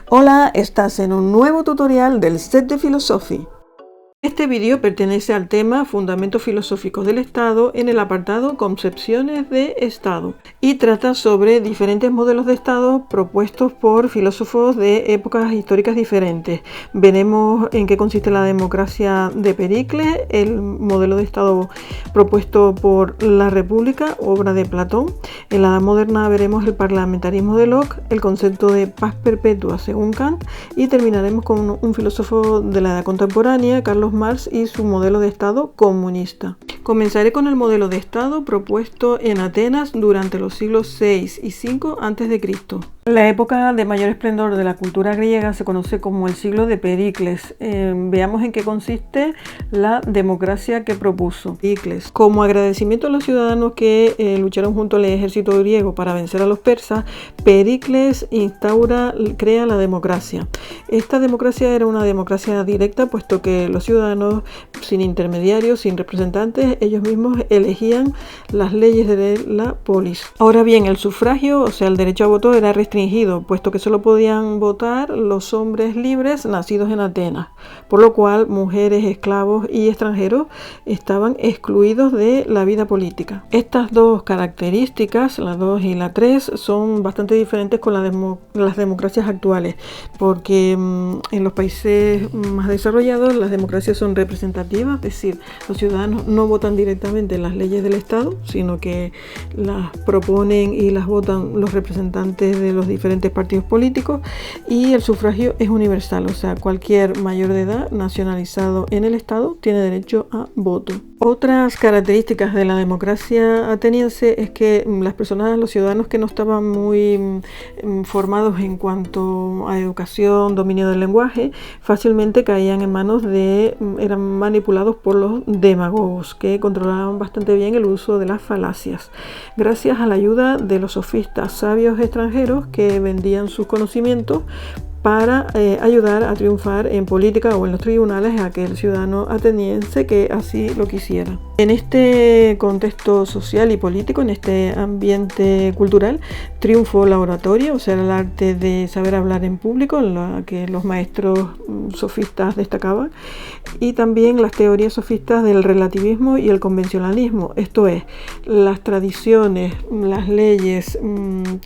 Hola, estás en un nuevo tutorial del set de Philosophy. Este vídeo pertenece al tema Fundamentos filosóficos del Estado en el apartado Concepciones de Estado y trata sobre diferentes modelos de Estado propuestos por filósofos de épocas históricas diferentes. Veremos en qué consiste la democracia de Pericles, el modelo de Estado propuesto por la República, obra de Platón. En la Edad Moderna veremos el parlamentarismo de Locke, el concepto de paz perpetua según Kant y terminaremos con un filósofo de la Edad Contemporánea, Carlos Marx, y su modelo de Estado comunista. Comenzaré con el modelo de Estado propuesto en Atenas durante los siglos 6 y 5 a.C. La época de mayor esplendor de la cultura griega se conoce como el siglo de Pericles. Veamos en qué consiste la democracia que propuso Pericles. Como agradecimiento a los ciudadanos que lucharon junto al ejército griego para vencer a los persas, Pericles crea la democracia. Esta democracia era una democracia directa, puesto que los ciudadanos, sin intermediarios, sin representantes, ellos mismos elegían las leyes de la polis. Ahora bien, el sufragio, o sea, el derecho a voto, era restringido, puesto que solo podían votar los hombres libres nacidos en Atenas, por lo cual mujeres, esclavos y extranjeros estaban excluidos de la vida política. Estas dos características, la 2 y la 3, son bastante diferentes con las democracias actuales, porque en los países más desarrollados las democracias son representativas, es decir, los ciudadanos no votan directamente las leyes del Estado, sino que las proponen y las votan los representantes de los diferentes partidos políticos, y el sufragio es universal, o sea, cualquier mayor de edad nacionalizado en el Estado tiene derecho a voto. Otras características de la democracia ateniense es que los ciudadanos que no estaban muy formados en cuanto a educación, dominio del lenguaje, fácilmente caían en manos eran manipulados por los demagogos, que controlaban bastante bien el uso de las falacias, gracias a la ayuda de los sofistas sabios extranjeros que vendían sus conocimientos para ayudar a triunfar en política o en los tribunales a aquel ciudadano ateniense que así lo quisiera. En este contexto social y político, en este ambiente cultural, triunfó la oratoria, o sea, el arte de saber hablar en público, en la que los maestros sofistas destacaban, y también las teorías sofistas del relativismo y el convencionalismo, esto es, las tradiciones, las leyes,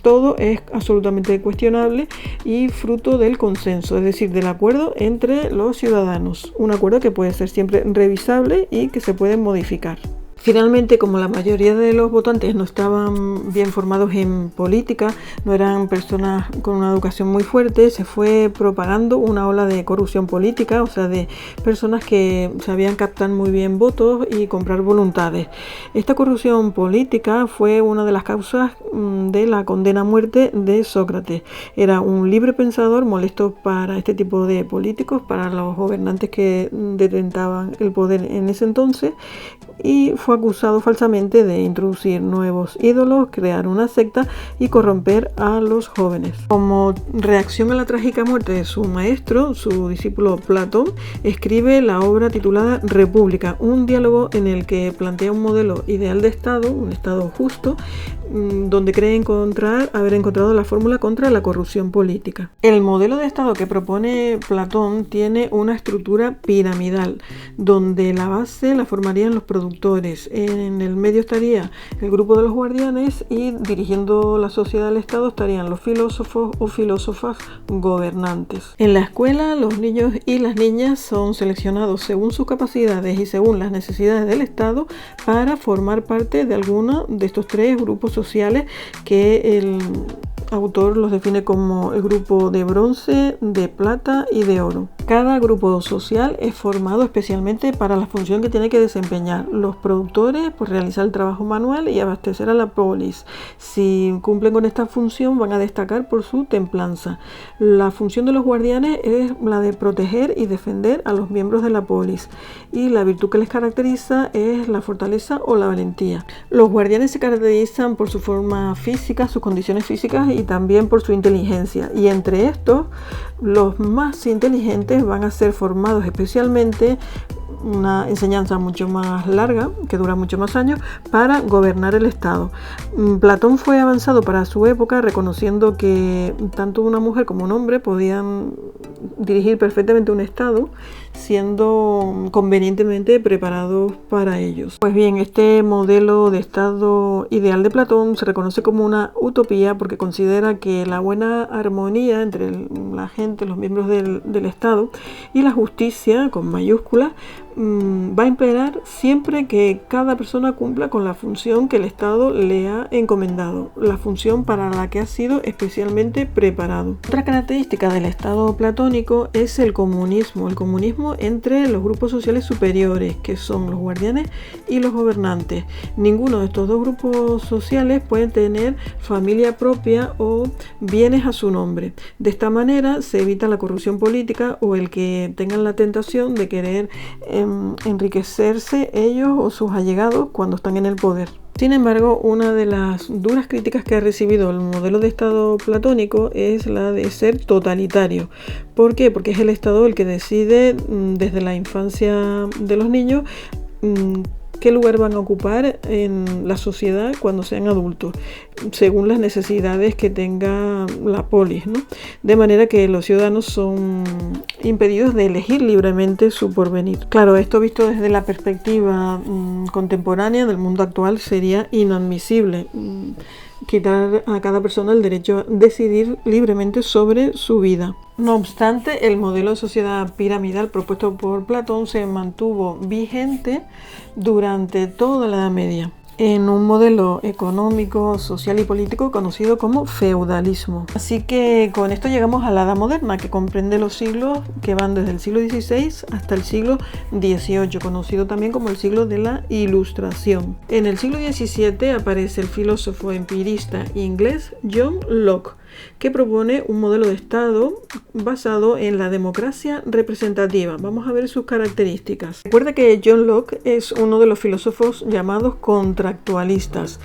todo es absolutamente cuestionable y fruto del consenso, es decir, del acuerdo entre los ciudadanos, un acuerdo que puede ser siempre revisable y que se puede modificar. Finalmente, como la mayoría de los votantes no estaban bien formados en política, no eran personas con una educación muy fuerte, se fue propagando una ola de corrupción política, o sea, de personas que sabían captar muy bien votos y comprar voluntades. Esta corrupción política fue una de las causas de la condena a muerte de Sócrates. Era un libre pensador molesto para este tipo de políticos, para los gobernantes que detentaban el poder en ese entonces, y fue acusado falsamente de introducir nuevos ídolos, crear una secta y corromper a los jóvenes. Como reacción a la trágica muerte de su maestro, su discípulo Platón escribe la obra titulada República, un diálogo en el que plantea un modelo ideal de Estado, un Estado justo, donde cree haber encontrado la fórmula contra la corrupción política. El modelo de Estado que propone Platón tiene una estructura piramidal, donde la base la formarían los productores, en el medio estaría el grupo de los guardianes y dirigiendo la sociedad del Estado estarían los filósofos o filósofas gobernantes. En la escuela, los niños y las niñas son seleccionados según sus capacidades y según las necesidades del Estado para formar parte de alguno de estos tres grupos sociales que el autor los define como el grupo de bronce, de plata y de oro. Cada grupo social es formado especialmente para la función que tiene que desempeñar. Los productores, pues realizar el trabajo manual y abastecer a la polis. Si cumplen con esta función, van a destacar por su templanza. La función de los guardianes es la de proteger y defender a los miembros de la polis. Y la virtud que les caracteriza es la fortaleza o la valentía. Los guardianes se caracterizan por su forma física, sus condiciones físicas y también por su inteligencia. Y entre estos, los más inteligentes van a ser formados especialmente una enseñanza mucho más larga, que dura mucho más años, para gobernar el Estado. Platón fue avanzado para su época, reconociendo que tanto una mujer como un hombre podían dirigir perfectamente un Estado, siendo convenientemente preparados para ellos. Pues bien, este modelo de Estado ideal de Platón se reconoce como una utopía porque considera que la buena armonía entre la gente, los miembros del Estado, y la justicia, con mayúsculas, va a imperar siempre que cada persona cumpla con la función que el Estado le ha encomendado, la función para la que ha sido especialmente preparado. Otra característica del Estado platónico es el comunismo entre los grupos sociales superiores, que son los guardianes y los gobernantes. Ninguno de estos dos grupos sociales puede tener familia propia o bienes a su nombre. De esta manera se evita la corrupción política o el que tengan la tentación de querer enriquecerse ellos o sus allegados cuando están en el poder. Sin embargo, una de las duras críticas que ha recibido el modelo de Estado platónico es la de ser totalitario. ¿Por qué? Porque es el Estado el que decide desde la infancia de los niños qué lugar van a ocupar en la sociedad cuando sean adultos, según las necesidades que tenga la polis, ¿no? De manera que los ciudadanos son impedidos de elegir libremente su porvenir. Claro, esto visto desde la perspectiva contemporánea del mundo actual sería inadmisible. Quitar a cada persona el derecho a decidir libremente sobre su vida. No obstante, el modelo de sociedad piramidal propuesto por Platón se mantuvo vigente durante toda la Edad Media, en un modelo económico, social y político conocido como feudalismo. Así que con esto llegamos a la Edad Moderna, que comprende los siglos que van desde el siglo XVI hasta el siglo XVIII, conocido también como el siglo de la Ilustración. En el siglo XVII aparece el filósofo empirista inglés John Locke, que propone un modelo de Estado basado en la democracia representativa. Vamos a ver sus características. Recuerda que John Locke es uno de los filósofos llamados contractualistas,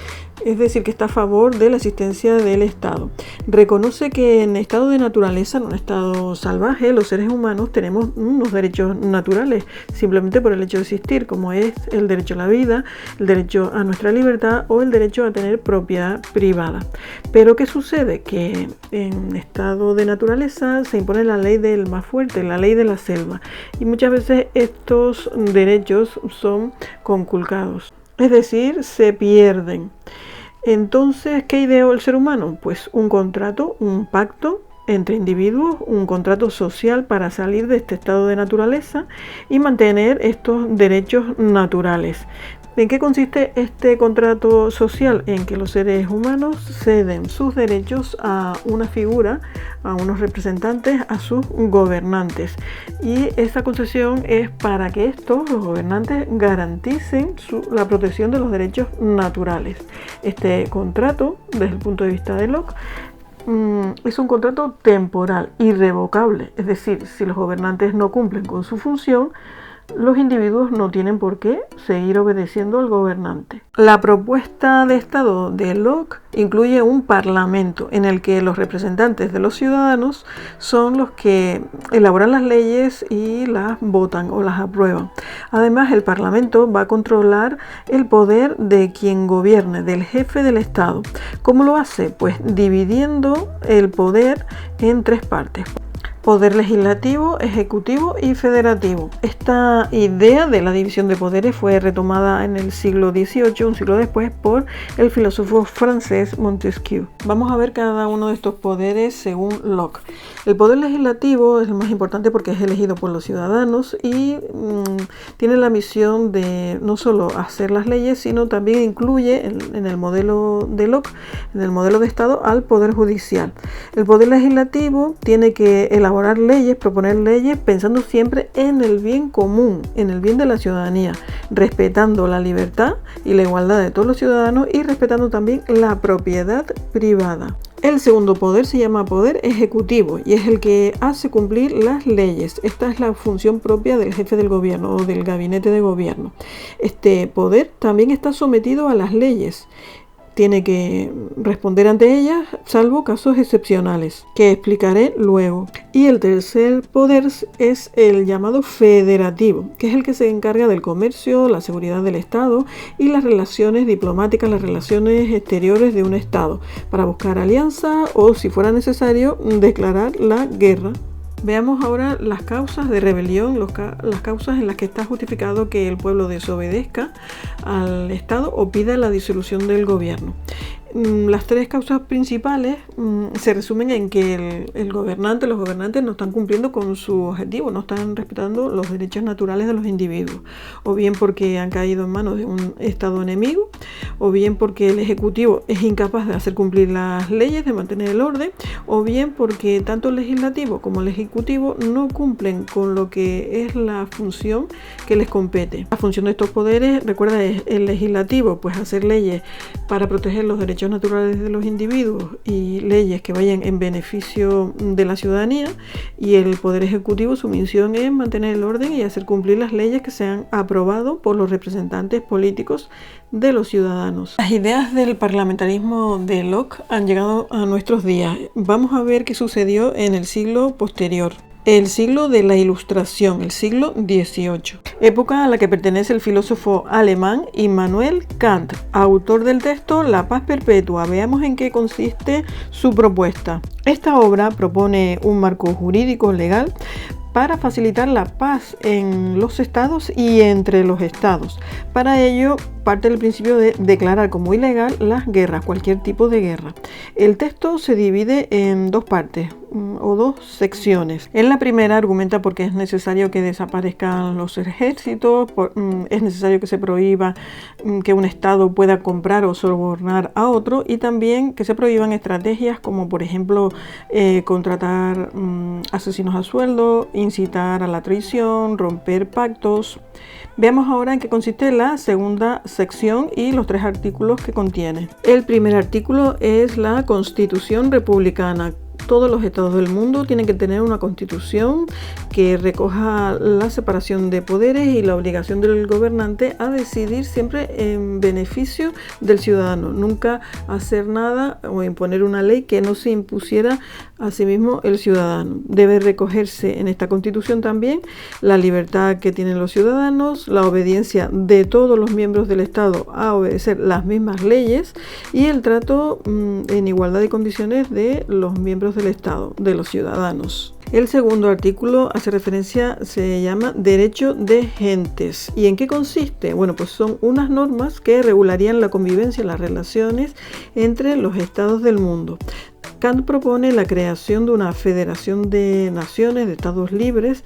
es decir, que está a favor de la existencia del Estado. Reconoce que en estado de naturaleza, en un estado salvaje, los seres humanos tenemos unos derechos naturales, simplemente por el hecho de existir, como es el derecho a la vida, el derecho a nuestra libertad o el derecho a tener propiedad privada. Pero ¿qué sucede? Que en estado de naturaleza se impone la ley del más fuerte, la ley de la selva, y muchas veces estos derechos son conculcados, es decir, se pierden. Entonces, ¿qué ideó el ser humano? Pues un contrato, un pacto entre individuos, un contrato social para salir de este estado de naturaleza y mantener estos derechos naturales. ¿En qué consiste este contrato social? En que los seres humanos ceden sus derechos a una figura, a unos representantes, a sus gobernantes. Y esa concesión es para que estos, los gobernantes, garanticen la protección de los derechos naturales. Este contrato, desde el punto de vista de Locke, es un contrato temporal, irrevocable. Es decir, si los gobernantes no cumplen con su función, los individuos no tienen por qué seguir obedeciendo al gobernante. La propuesta de Estado de Locke incluye un parlamento en el que los representantes de los ciudadanos son los que elaboran las leyes y las votan o las aprueban. Además, el parlamento va a controlar el poder de quien gobierne, del jefe del Estado. ¿Cómo lo hace? Pues dividiendo el poder en tres partes: poder legislativo, ejecutivo y federativo. Esta idea de la división de poderes fue retomada en el siglo XVIII, un siglo después, por el filósofo francés Montesquieu. Vamos a ver cada uno de estos poderes según Locke. El poder legislativo es el más importante porque es elegido por los ciudadanos y tiene la misión de no solo hacer las leyes, sino también incluye en el modelo de Locke, en el modelo de Estado, al poder judicial. El poder legislativo tiene que elaborar leyes, proponer leyes, pensando siempre en el bien común, en el bien de la ciudadanía, respetando la libertad y la igualdad de todos los ciudadanos y respetando también la propiedad privada. El segundo poder se llama poder ejecutivo y es el que hace cumplir las leyes. Esta es la función propia del jefe del gobierno o del gabinete de gobierno. Este poder también está sometido a las leyes, tiene que responder ante ellas, salvo casos excepcionales, que explicaré luego. Y el tercer poder es el llamado federativo, que es el que se encarga del comercio, la seguridad del Estado y las relaciones diplomáticas, las relaciones exteriores de un Estado, para buscar alianza o, si fuera necesario, declarar la guerra. Veamos ahora las causas de rebelión, las causas en las que está justificado que el pueblo desobedezca al Estado o pida la disolución del gobierno. Las tres causas principales se resumen en que los gobernantes no están cumpliendo con su objetivo, no están respetando los derechos naturales de los individuos, o bien porque han caído en manos de un Estado enemigo, o bien porque el Ejecutivo es incapaz de hacer cumplir las leyes, de mantener el orden, o bien porque tanto el Legislativo como el Ejecutivo no cumplen con lo que es la función que les compete. La función de estos poderes, recuerda, es el Legislativo, pues hacer leyes para proteger los derechos naturales de los individuos y leyes que vayan en beneficio de la ciudadanía, y el Poder Ejecutivo, su misión es mantener el orden y hacer cumplir las leyes que se han aprobado por los representantes políticos de los ciudadanos. Las ideas del parlamentarismo de Locke han llegado a nuestros días. Vamos a ver qué sucedió en el siglo posterior. El siglo de la Ilustración, el siglo XVIII, época a la que pertenece el filósofo alemán Immanuel Kant, autor del texto La paz perpetua. Veamos en qué consiste su propuesta. Esta obra propone un marco jurídico legal para facilitar la paz en los estados y entre los estados. Para ello, parte del principio de declarar como ilegal las guerras, cualquier tipo de guerra. El texto se divide en dos partes o dos secciones. En la primera argumenta porque es necesario que desaparezcan los ejércitos, es necesario que se prohíba que un estado pueda comprar o sobornar a otro, y también que se prohíban estrategias como, por ejemplo, contratar asesinos a sueldo, incitar a la traición, romper pactos. Veamos ahora en qué consiste la segunda sección y los tres artículos que contiene. El primer artículo es la Constitución Republicana. Todos los estados del mundo tienen que tener una constitución que recoja la separación de poderes y la obligación del gobernante a decidir siempre en beneficio del ciudadano. Nunca hacer nada o imponer una ley que no se impusiera a sí mismo el ciudadano. Debe recogerse en esta constitución también la libertad que tienen los ciudadanos, la obediencia de todos los miembros del Estado a obedecer las mismas leyes y el trato en igualdad de condiciones de los miembros del Estado, de los ciudadanos. El segundo artículo hace referencia, se llama Derecho de Gentes. ¿Y en qué consiste? Bueno, pues son unas normas que regularían la convivencia y las relaciones entre los estados del mundo. Kant propone la creación de una federación de naciones, de estados libres,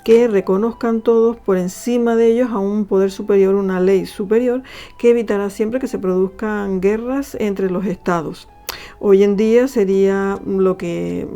que reconozcan todos por encima de ellos a un poder superior, una ley superior, que evitará siempre que se produzcan guerras entre los estados. Hoy en día sería lo que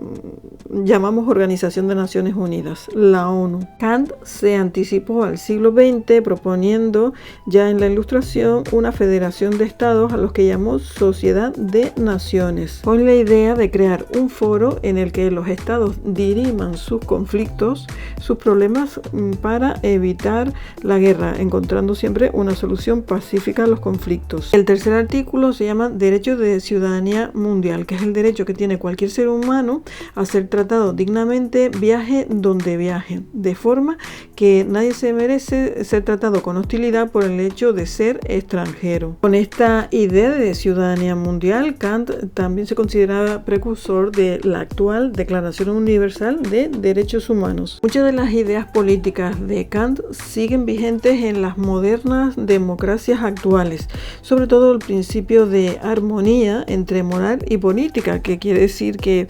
llamamos Organización de Naciones Unidas, la ONU. Kant se anticipó al siglo XX proponiendo ya en la Ilustración una federación de estados a los que llamó Sociedad de Naciones, con la idea de crear un foro en el que los estados diriman sus conflictos, sus problemas, para evitar la guerra, encontrando siempre una solución pacífica a los conflictos. El tercer artículo se llama Derecho de Ciudadanía Mundial, que es el derecho que tiene cualquier ser humano a ser tratado dignamente, viaje donde viaje, de forma que nadie se merece ser tratado con hostilidad por el hecho de ser extranjero. Con esta idea de ciudadanía mundial, Kant también se consideraba precursor de la actual Declaración Universal de Derechos Humanos. Muchas de las ideas políticas de Kant siguen vigentes en las modernas democracias actuales, sobre todo el principio de armonía entre moral y política, que quiere decir que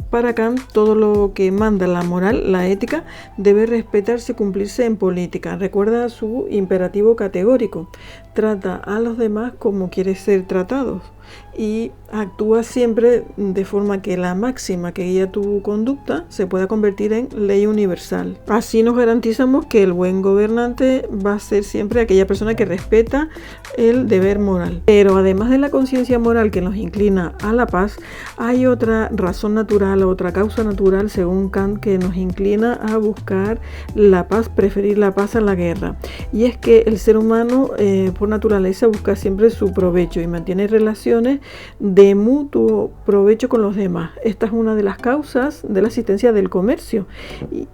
para Kant todo lo que manda la moral, la ética, debe respetarse y cumplirse en política. Recuerda su imperativo categórico: trata a los demás como quieres ser tratados y actúa siempre de forma que la máxima que guía tu conducta se pueda convertir en ley universal. Así nos garantizamos que el buen gobernante va a ser siempre aquella persona que respeta el deber moral. Pero además de la conciencia moral que nos inclina a la paz, hay otra razón natural, otra causa natural, según Kant, que nos inclina a buscar la paz, preferir la paz a la guerra. Y es que el ser humano, por por naturaleza busca siempre su provecho y mantiene relaciones de mutuo provecho con los demás. Esta es una de las causas de la existencia del comercio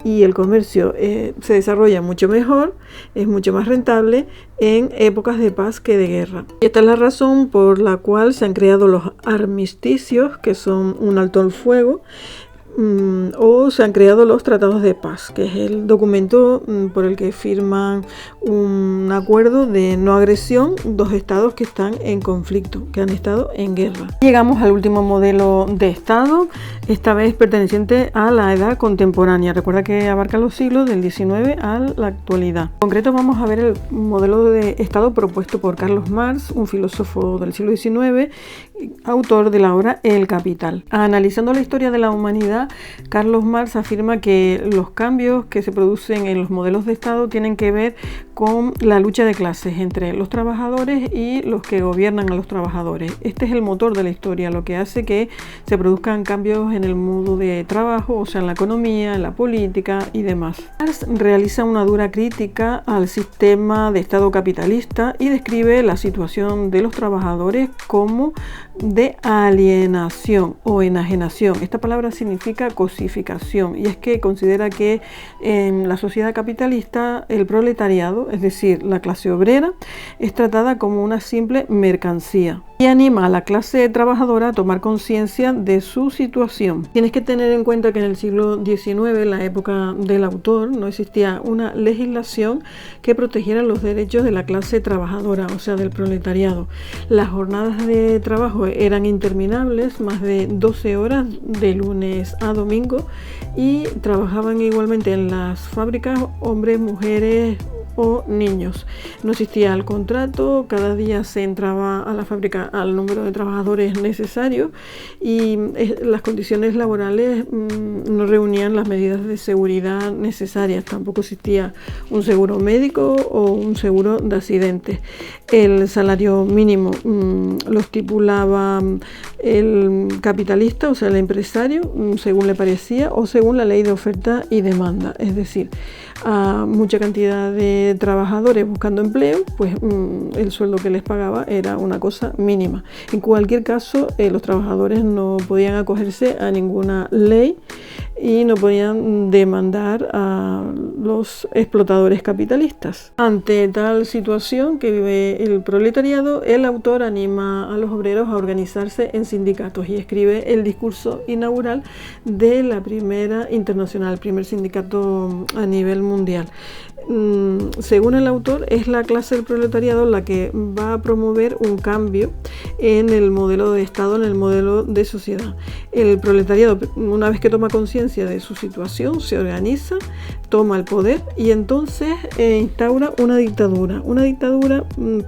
y el comercio se desarrolla mucho mejor, es mucho más rentable en épocas de paz que de guerra. Y esta es la razón por la cual se han creado los armisticios, que son un alto al fuego, o se han creado los tratados de paz, que es el documento por el que firman un acuerdo de no agresión dos estados que están en conflicto, que han estado en guerra. Llegamos al último modelo de estado, esta vez perteneciente a la edad contemporánea. Recuerda que abarca los siglos del XIX a la actualidad. En concreto vamos a ver el modelo de estado propuesto por Carlos Marx, un filósofo del siglo XIX, autor de la obra El Capital. Analizando la historia de la humanidad, Carlos Marx afirma que los cambios que se producen en los modelos de Estado tienen que ver con la lucha de clases entre los trabajadores y los que gobiernan a los trabajadores. Este es el motor de la historia, lo que hace que se produzcan cambios en el modo de trabajo, o sea, en la economía, en la política y demás. Marx realiza una dura crítica al sistema de Estado capitalista y describe la situación de los trabajadores como de alienación o enajenación. Esta palabra significa cosificación, y es que considera que en la sociedad capitalista el proletariado, es decir, la clase obrera, es tratada como una simple mercancía y anima a la clase trabajadora a tomar conciencia de su situación. Tienes que tener en cuenta que en el siglo XIX, en la época del autor, no existía una legislación que protegiera los derechos de la clase trabajadora, o sea, del proletariado. Las jornadas de trabajo eran interminables, más de 12 horas de lunes a domingo, y trabajaban igualmente en las fábricas hombres, mujeres o niños. No existía el contrato, cada día se entraba a la fábrica al número de trabajadores necesarios y las condiciones laborales no reunían las medidas de seguridad necesarias. Tampoco existía un seguro médico o un seguro de accidentes. El salario mínimo lo estipulaba el capitalista, o sea, el empresario, según le parecía o según la ley de oferta y demanda. Es decir, a mucha cantidad de trabajadores buscando empleo, pues el sueldo que les pagaba era una cosa mínima. En cualquier caso, los trabajadores no podían acogerse a ninguna ley y no podían demandar a los explotadores capitalistas. Ante tal situación que vive el proletariado, el autor anima a los obreros a organizarse en sindicatos y escribe el discurso inaugural de la primera internacional, el primer sindicato a nivel mundial. Según el autor, es la clase del proletariado la que va a promover un cambio en el modelo de Estado, en el modelo de sociedad. El proletariado, una vez que toma conciencia de su situación, se organiza, toma el poder y entonces instaura una dictadura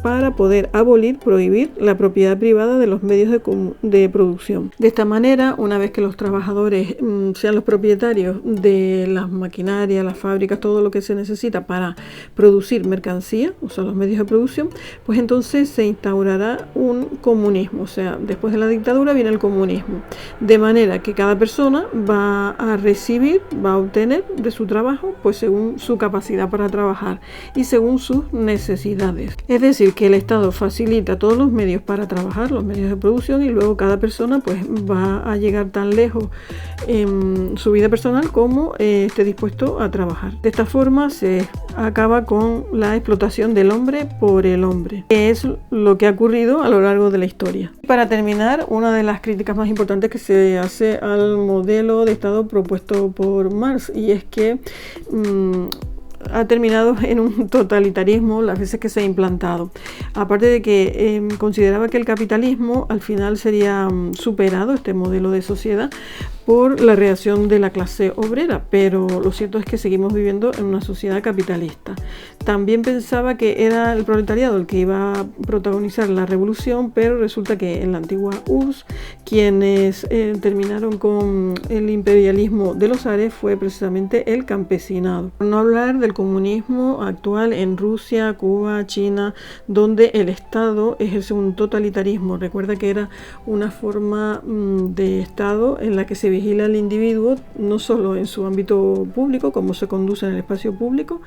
para poder abolir, prohibir la propiedad privada de los medios de producción. De esta manera, una vez que los trabajadores sean los propietarios de las maquinarias, las fábricas, todo lo que se necesita para producir mercancía, o sea, los medios de producción, pues entonces se instaurará un comunismo, o sea, después de la dictadura viene el comunismo, de manera que cada persona va a recibir, va a obtener de su trabajo, pues según su capacidad para trabajar y según sus necesidades. Es decir, que el Estado facilita todos los medios para trabajar, los medios de producción, y luego cada persona pues va a llegar tan lejos en su vida personal como esté dispuesto a trabajar. De esta forma se acaba con la explotación del hombre por el hombre, que es lo que ha ocurrido a lo largo de la historia. Para terminar, una de las críticas más importantes que se hace al modelo de Estado propuesto por Marx, y es que ha terminado en un totalitarismo las veces que se ha implantado. Aparte de que consideraba que el capitalismo al final sería superado, este modelo de sociedad, por la reacción de la clase obrera, pero lo cierto es que seguimos viviendo en una sociedad capitalista. También pensaba que era el proletariado el que iba a protagonizar la revolución, pero resulta que en la antigua URSS quienes terminaron con el imperialismo de los zares fue precisamente el campesinado. Por no hablar del comunismo actual en Rusia, Cuba, China, donde el Estado ejerce un totalitarismo. Recuerda que era una forma de Estado en la que se vigila al individuo no solo en su ámbito público, como se conduce en el espacio público,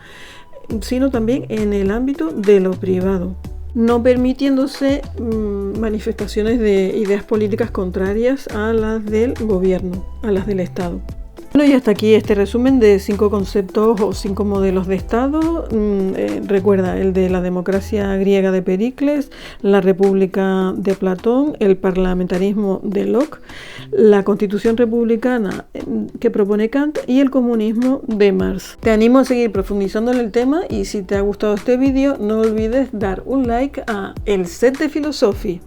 sino también en el ámbito de lo privado. no permitiéndose manifestaciones de ideas políticas contrarias a las del gobierno, a las del Estado. Bueno, y hasta aquí este resumen de 5 conceptos o 5 modelos de Estado. Recuerda el de la democracia griega de Pericles, la república de Platón, el parlamentarismo de Locke, la constitución republicana que propone Kant y el comunismo de Marx. Te animo a seguir profundizando en el tema y si te ha gustado este vídeo no olvides dar un like a El Set de Philosophy.